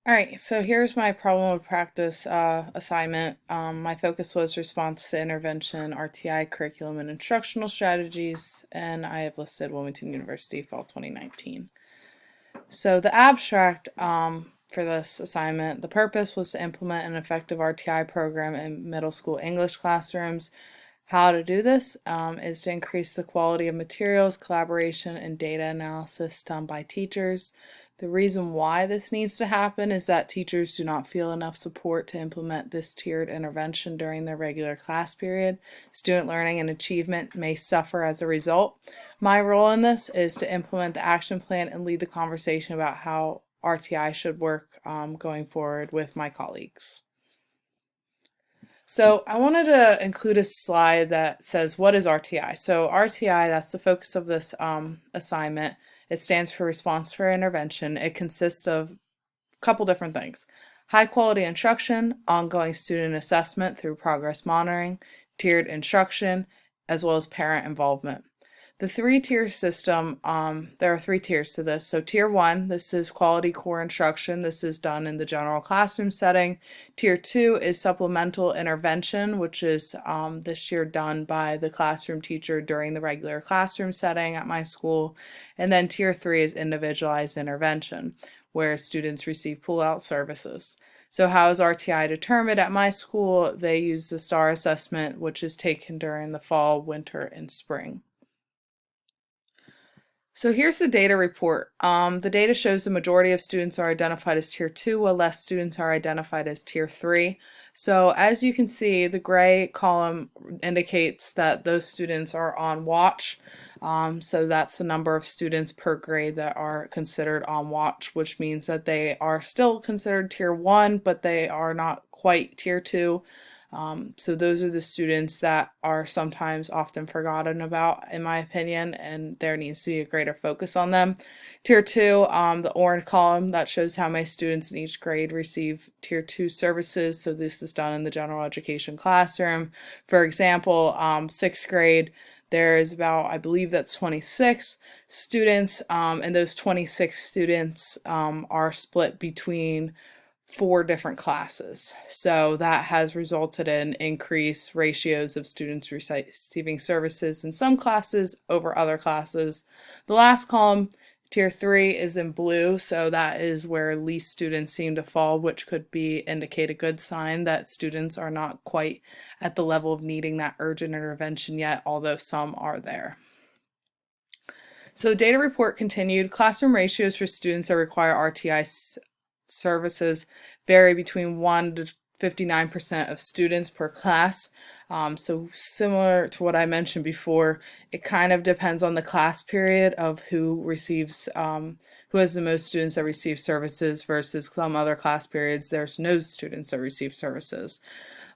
All right, so here's my problem of practice assignment. My focus was response to intervention, RTI curriculum and instructional strategies, and I have listed Wilmington University Fall 2019. So the abstract for this assignment, the purpose was to implement an effective RTI program in middle school English classrooms. How to do this is to increase the quality of materials, collaboration, and data analysis done by teachers. The reason why this needs to happen is that teachers do not feel enough support to implement this tiered intervention during their regular class period. Student learning and achievement may suffer as a result. My role in this is to implement the action plan and lead the conversation about how RTI should work going forward with my colleagues. So I wanted to include a slide that says, what is RTI? So RTI, that's the focus of this assignment. It stands for Response for Intervention. It consists of a couple different things. High quality instruction, ongoing student assessment through progress monitoring, tiered instruction, as well as parent involvement. The three-tier system, there are three tiers to this. So tier one, this is quality core instruction. This is done in the general classroom setting. Tier two is supplemental intervention, which is this year done by the classroom teacher during the regular classroom setting at my school. And then tier three is individualized intervention, where students receive pull-out services. So how is RTI determined at my school? They use the STAR assessment, which is taken during the fall, winter, and spring. So here's the data report. The data shows the majority of students are identified as tier 2, while less students are identified as tier 3. So as you can see, the gray column indicates that those students are on watch. So that's the number of students per grade that are considered on watch, which means that they are still considered tier 1, but they are not quite tier 2. So those are the students that are sometimes often forgotten about, in my opinion, and there needs to be a greater focus on them. Tier 2, the orange column, that shows how many students in each grade receive Tier 2 services. So this is done in the general education classroom. For example, 6th grade, there is about, I believe that's 26 students, and those 26 students are split between 4 different classes. So that has resulted in increased ratios of students receiving services in some classes over other classes. The last column, tier 3, is in blue, so that is where least students seem to fall, which could indicate a good sign that students are not quite at the level of needing that urgent intervention yet, although some are there. So data report continued. Classroom ratios for students that require RTI services vary between 1 to 59% of students per class. So similar to what I mentioned before, it kind of depends on the class period of who has the most students that receive services versus some other class periods there's no students that receive services.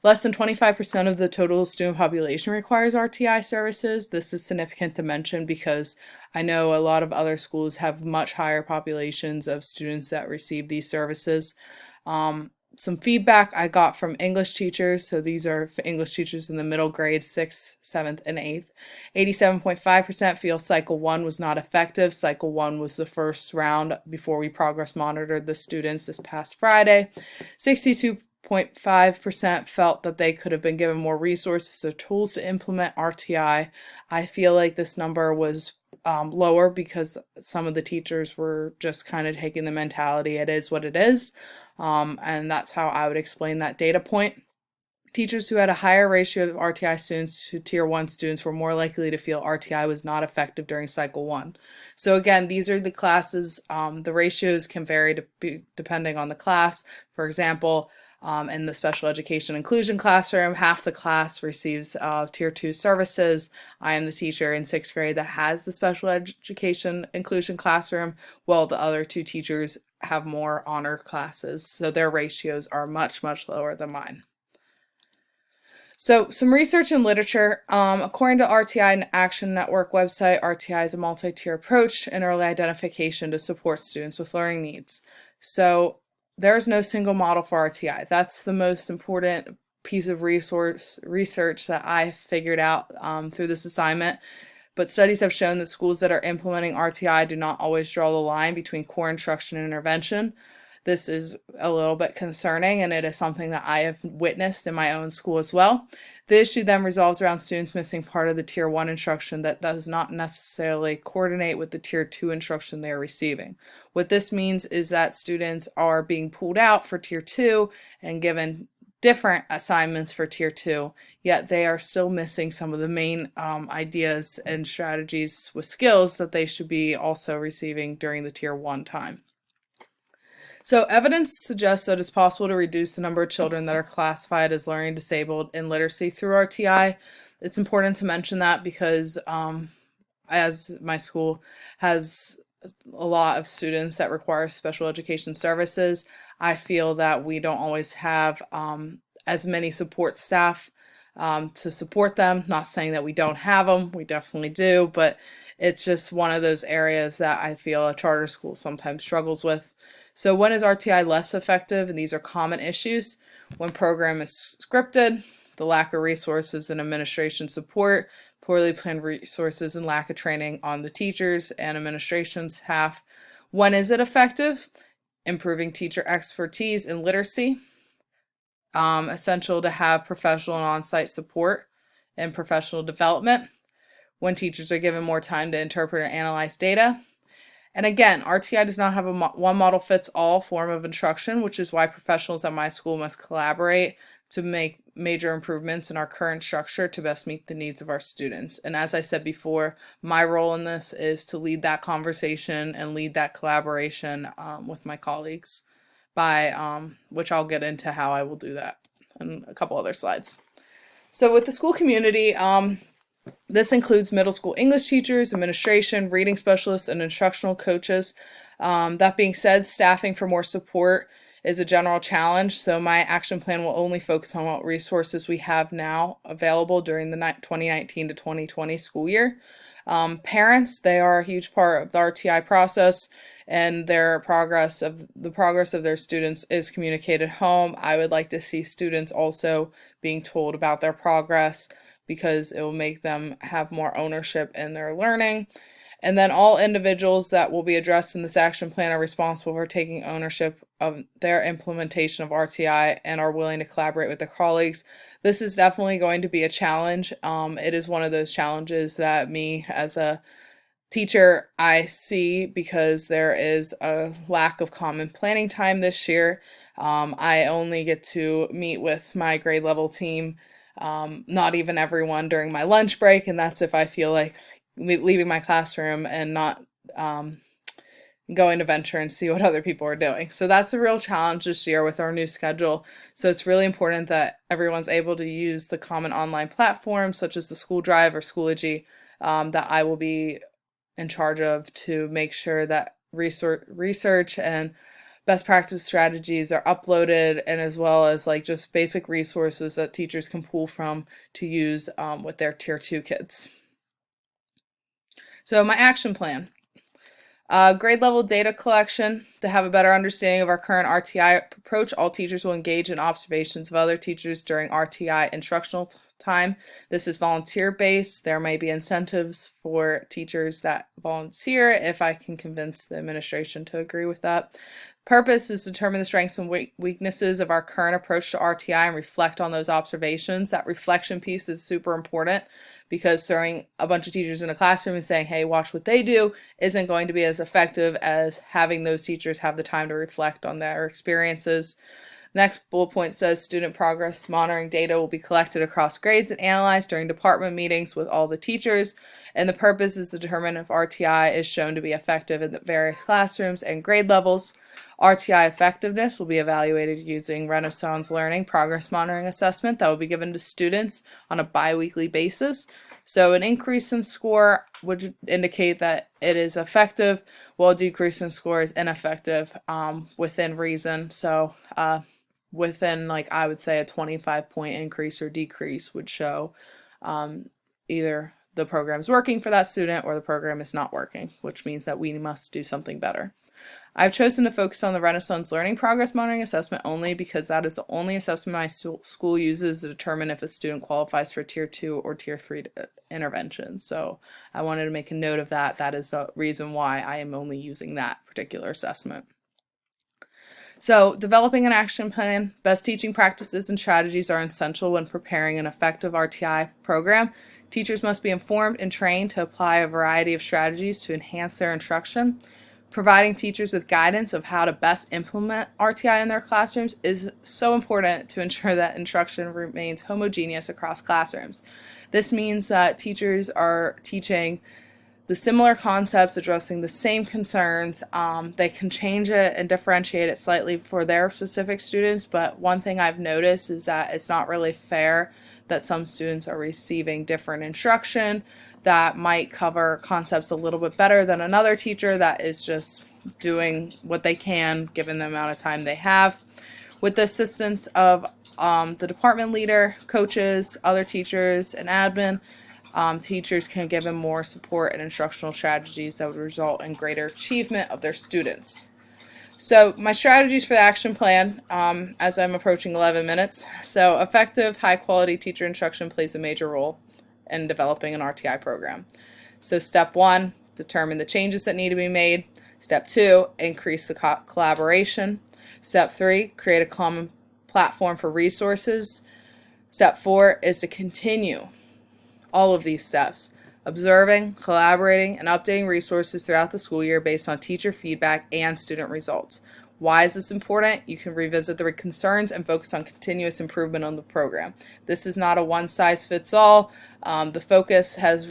Less than 25% of the total student population requires RTI services. This is significant to mention because I know a lot of other schools have much higher populations of students that receive these services. Some feedback I got from English teachers, so these are English teachers in the middle grades, 6th, 7th, and 8th. 87.5% feel cycle 1 was not effective. Cycle 1 was the first round before we progress monitored the students this past Friday. 62.5% felt that they could have been given more resources or tools to implement RTI. I feel like this number was lower because some of the teachers were just kind of taking the mentality, it is what it is. And that's how I would explain that data point. Teachers who had a higher ratio of RTI students to tier 1 students were more likely to feel RTI was not effective during cycle 1. So again, these are the classes. The ratios can vary depending on the class. For example, in the special education inclusion classroom, half the class receives tier 2 services. I am the teacher in 6th grade that has the special education inclusion classroom, while the other 2 teachers have more honor classes. So their ratios are much, much lower than mine. So some research and literature, according to RTI and Action Network website, RTI is a multi-tier approach in early identification to support students with learning needs. So there's no single model for RTI. That's the most important piece of research that I figured out through this assignment. But studies have shown that schools that are implementing RTI do not always draw the line between core instruction and intervention. this is a little bit concerning, and it is something that I have witnessed in my own school as well. The issue then revolves around students missing part of the Tier 1 instruction that does not necessarily coordinate with the Tier 2 instruction they are receiving. What this means is that students are being pulled out for Tier 2 and given different assignments for Tier 2, yet they are still missing some of the main ideas and strategies with skills that they should be also receiving during the Tier 1 time. So evidence suggests that it's possible to reduce the number of children that are classified as learning disabled in literacy through RTI. It's important to mention that because as my school has a lot of students that require special education services, I feel that we don't always have as many support staff to support them. Not saying that we don't have them, we definitely do, but it's just one of those areas that I feel a charter school sometimes struggles with. So when is RTI less effective? And these are common issues. When program is scripted, the lack of resources and administration support, poorly planned resources, and lack of training on the teachers and administration staff. When is it effective? Improving teacher expertise in literacy. Essential to have professional and on-site support and professional development. When teachers are given more time to interpret and analyze data. And again, RTI does not have a one model fits all form of instruction, which is why professionals at my school must collaborate to make major improvements in our current structure to best meet the needs of our students. And as I said before, my role in this is to lead that conversation and lead that collaboration with my colleagues, by which I'll get into how I will do that in a couple other slides. So with the school community, this includes middle school English teachers, administration, reading specialists, and instructional coaches. That being said, staffing for more support is a general challenge, so my action plan will only focus on what resources we have now available during the 2019 to 2020 school year. Parents, they are a huge part of the RTI process, and the progress of their students is communicated home. I would like to see students also being told about their progress, because it will make them have more ownership in their learning. And then all individuals that will be addressed in this action plan are responsible for taking ownership of their implementation of RTI and are willing to collaborate with their colleagues. This is definitely going to be a challenge. It is one of those challenges that me as a teacher I see, because there is a lack of common planning time this year. I only get to meet with my grade level team, not even everyone, during my lunch break, and that's if I feel like leaving my classroom and not going to venture and see what other people are doing. So that's a real challenge this year with our new schedule. So it's really important that everyone's able to use the common online platforms such as the School Drive or Schoology that I will be in charge of, to make sure that research and best practice strategies are uploaded, and as well as like just basic resources that teachers can pull from to use with their Tier 2 kids. So my action plan. Grade level data collection. To have a better understanding of our current RTI approach, all teachers will engage in observations of other teachers during RTI instructional time. This is volunteer based. There may be incentives for teachers that volunteer if I can convince the administration to agree with that. Purpose is to determine the strengths and weaknesses of our current approach to RTI and reflect on those observations. That reflection piece is super important, because throwing a bunch of teachers in a classroom and saying, hey, watch what they do, isn't going to be as effective as having those teachers have the time to reflect on their experiences. Next bullet point says student progress monitoring data will be collected across grades and analyzed during department meetings with all the teachers. And the purpose is to determine if RTI is shown to be effective in the various classrooms and grade levels. RTI effectiveness will be evaluated using Renaissance Learning Progress Monitoring Assessment that will be given to students on a bi-weekly basis. So an increase in score would indicate that it is effective, while a decrease in score is ineffective within reason. So within, like, I would say a 25-point increase or decrease would show either the program's working for that student or the program is not working, which means that we must do something better. I've chosen to focus on the Renaissance Learning Progress Monitoring Assessment only because that is the only assessment my school uses to determine if a student qualifies for Tier 2 or Tier 3 intervention. So I wanted to make a note of that. That is the reason why I am only using that particular assessment. So, developing an action plan, best teaching practices and strategies are essential when preparing an effective RTI program. Teachers must be informed and trained to apply a variety of strategies to enhance their instruction. Providing teachers with guidance of how to best implement RTI in their classrooms is so important to ensure that instruction remains homogeneous across classrooms. This means that teachers are teaching the similar concepts, addressing the same concerns. They can change it and differentiate it slightly for their specific students, but one thing I've noticed is that it's not really fair that some students are receiving different instruction that might cover concepts a little bit better than another teacher that is just doing what they can given the amount of time they have. With the assistance of the department leader, coaches, other teachers, and admin, teachers can give them more support and instructional strategies that would result in greater achievement of their students. So my strategies for the action plan, as I'm approaching 11 minutes. So effective, high-quality teacher instruction plays a major role in developing an RTI program. So step 1, determine the changes that need to be made. Step 2, increase the collaboration. Step 3, create a common platform for resources. Step 4 is to continue all of these steps, observing, collaborating, and updating resources throughout the school year based on teacher feedback and student results. Why is this important? You can revisit the concerns and focus on continuous improvement on the program. This is not a one-size-fits-all. The focus has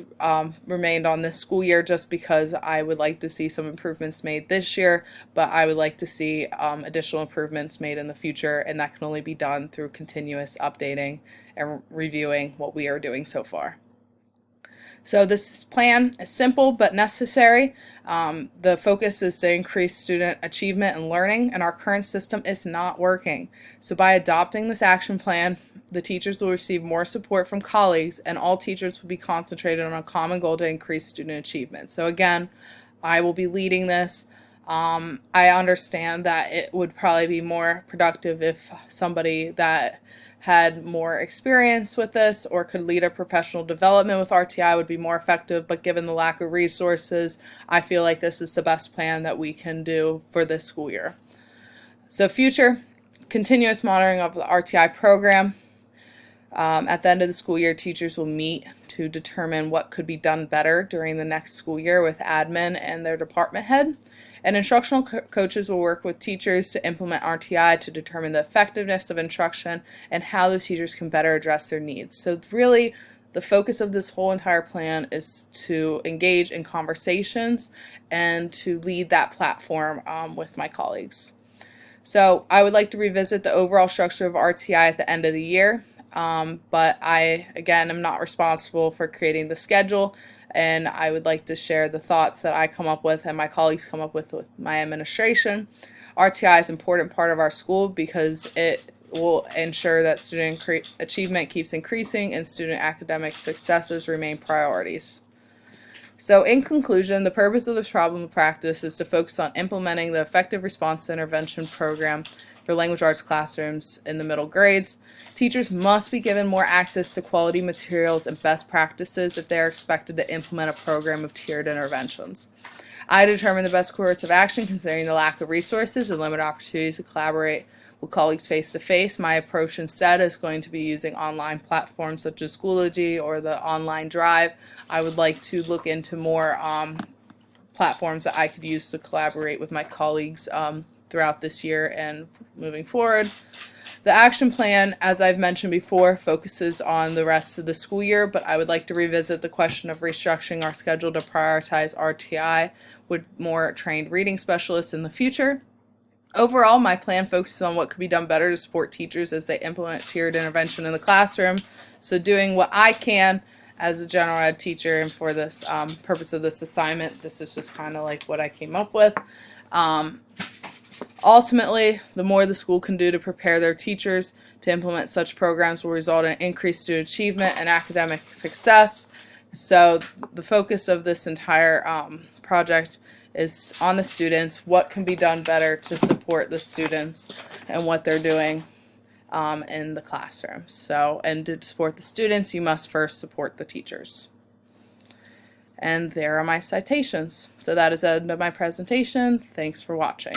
remained on this school year just because I would like to see some improvements made this year, but I would like to see additional improvements made in the future, and that can only be done through continuous updating and reviewing what we are doing so far. So this plan is simple but necessary. The focus is to increase student achievement and learning, and our current system is not working. So by adopting this action plan, the teachers will receive more support from colleagues, and all teachers will be concentrated on a common goal to increase student achievement. So again, I will be leading this. I understand that it would probably be more productive if somebody that had more experience with this or could lead a professional development with RTI would be more effective, but given the lack of resources, I feel like this is the best plan that we can do for this school year. So future, continuous monitoring of the RTI program. At the end of the school year, teachers will meet to determine what could be done better during the next school year with admin and their department head. And instructional coaches will work with teachers to implement RTI to determine the effectiveness of instruction and how the teachers can better address their needs. So really, the focus of this whole entire plan is to engage in conversations and to lead that platform with my colleagues. So I would like to revisit the overall structure of RTI at the end of the year. But I, again, am not responsible for creating the schedule, and I would like to share the thoughts that I come up with and my colleagues come up with my administration. RTI is an important part of our school because it will ensure that student achievement keeps increasing and student academic successes remain priorities. So in conclusion, the purpose of this problem practice is to focus on implementing the effective response intervention program for language arts classrooms in the middle grades. Teachers must be given more access to quality materials and best practices if they are expected to implement a program of tiered interventions. I determine the best course of action considering the lack of resources and limited opportunities to collaborate with colleagues face-to-face. My approach instead is going to be using online platforms such as Schoology or the online drive. I would like to look into more platforms that I could use to collaborate with my colleagues throughout this year and moving forward. The action plan, as I've mentioned before, focuses on the rest of the school year, but I would like to revisit the question of restructuring our schedule to prioritize RTI with more trained reading specialists in the future. Overall, my plan focuses on what could be done better to support teachers as they implement tiered intervention in the classroom. So doing what I can as a general ed teacher, and for this purpose of this assignment, this is just kind of like what I came up with. Ultimately, the more the school can do to prepare their teachers to implement such programs will result in increased student achievement and academic success. So the focus of this entire project is on the students, what can be done better to support the students and what they're doing in the classroom. So, and to support the students, you must first support the teachers. And there are my citations. So that is the end of my presentation. Thanks for watching.